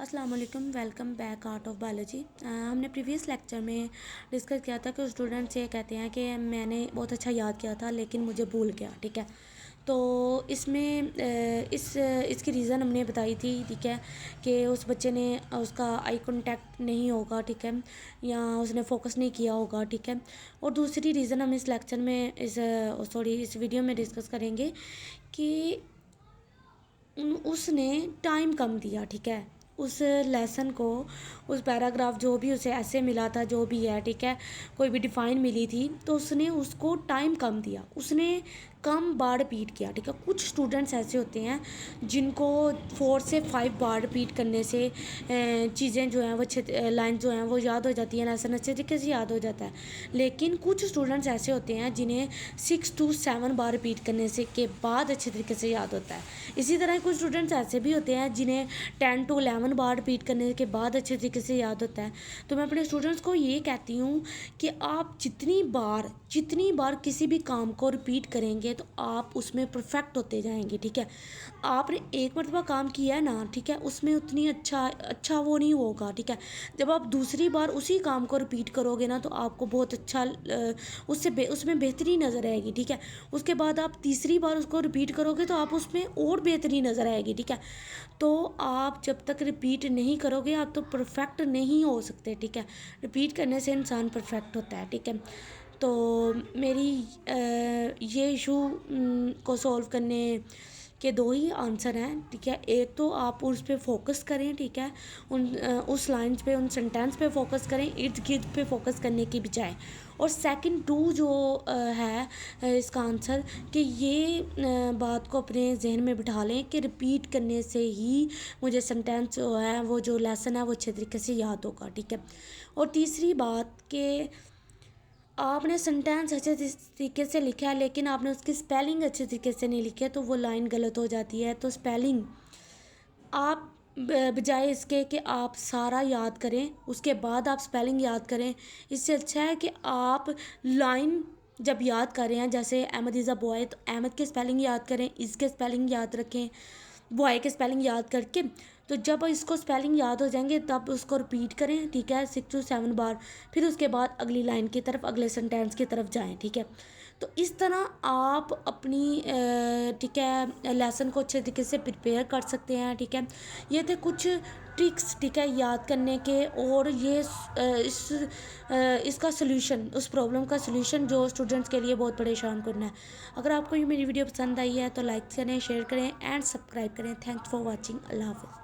अस्सलाम वालेकुम, welcome back art of biology. हमने प्रीवियस लेक्चर में डिस्कस किया था कि स्टूडेंट्स ये कहते हैं कि मैंने बहुत अच्छा याद किया था लेकिन मुझे भूल गया। ठीक है, तो इसमें इसकी रीज़न हमने बताई थी। ठीक है, कि उस बच्चे ने उसका आई कांटेक्ट नहीं होगा, ठीक है, या उसने फोकस नहीं किया होगा। ठीक है, और दूसरी रीज़न हम इस लेक्चर में इस वीडियो में डिस्कस करेंगे कि उसने टाइम कम दिया। ठीक है, उस लेसन को, उस पैराग्राफ जो भी उसे ऐसे मिला था, जो भी है, ठीक है, कोई भी डिफ़ाइन मिली थी, तो उसने उसको टाइम कम दिया, उसने कम बार रिपीट किया। ठीक है, कुछ स्टूडेंट्स ऐसे होते हैं जिनको 4 से 5 बार रिपीट करने से चीज़ें जो हैं वो लाइन जो हैं वो याद हो जाती हैं, लेसन अच्छे तरीके से याद हो जाता है। लेकिन कुछ स्टूडेंट्स ऐसे होते हैं जिन्हें 6 to 7 बार रिपीट करने से के बाद अच्छे तरीके से याद होता है। इसी तरह कुछ स्टूडेंट्स ऐसे भी होते हैं जिन्हें 10 to 11 बार रिपीट करने के बाद अच्छे तरीके से याद होता है। तो मैं अपने स्टूडेंट्स को ये कहती हूँ कि आप जितनी बार किसी भी काम को रिपीट करेंगे तो आप उसमें परफेक्ट होते जाएंगे। ठीक है, आपने एक मरतबा काम किया है ना, ठीक है, उसमें उतनी अच्छा वो नहीं होगा। ठीक है, जब आप दूसरी बार उसी काम को रिपीट करोगे ना तो आपको बहुत अच्छा उसमें बेहतरी नज़र आएगी। ठीक है, उसके बाद आप तीसरी बार उसको रिपीट करोगे तो आप उसमें और बेहतरी नज़र आएगी। ठीक है, तो आप जब तक रिपीट नहीं करोगे आप तो परफेक्ट नहीं हो सकते। ठीक है, रिपीट करने से इंसान परफेक्ट होता है। ठीक है, तो मेरी ये इशू को सॉल्व करने के दो ही आंसर हैं। ठीक है, एक तो आप उस पर फोकस करें, ठीक है, उस लाइन्स पे, उन सेंटेंस पे फोकस करें, इर्द गिर्द पे फोकस करने की बजाय। और सेकंड टू जो है इसका आंसर, कि ये बात को अपने जहन में बिठा लें कि रिपीट करने से ही मुझे सेंटेंस जो है, वो जो लेसन है, वो अच्छे तरीके से याद होगा। ठीक है, और तीसरी बात कि आपने सेंटेंस अच्छे तरीके से लिखा है लेकिन आपने उसकी स्पेलिंग अच्छे तरीके से नहीं लिखी है तो वो लाइन गलत हो जाती है। तो स्पेलिंग आप बजाय इसके कि आप सारा याद करें उसके बाद आप स्पेलिंग याद करें, इससे अच्छा है कि आप लाइन जब याद कर रहे हैं, जैसे अहमद इज़ अ बॉय, तो अहमद के स्पेलिंग याद करें, इसके स्पेलिंग याद रखें, बॉय के स्पेलिंग याद करके, तो जब इसको स्पेलिंग याद हो जाएंगे तब उसको रिपीट करें। ठीक है, 6 to 7 बार, फिर उसके बाद अगली लाइन की तरफ, अगले सेंटेंस की तरफ जाएं। ठीक है, तो इस तरह आप अपनी ठीक है लेसन को अच्छे तरीके से प्रिपेयर कर सकते हैं। ठीक है, ये थे कुछ ट्रिक्स, ठीक है, याद करने के, और ये इसका सोल्यूशन, उस प्रॉब्लम का सोल्यूशन जो स्टूडेंट्स के लिए बहुत परेशान करना है। अगर आपको ये मेरी वीडियो पसंद आई है तो लाइक करें, शेयर करें एंड सब्सक्राइब करें। Thanks for watching. अल्लाह हाफ़िज़।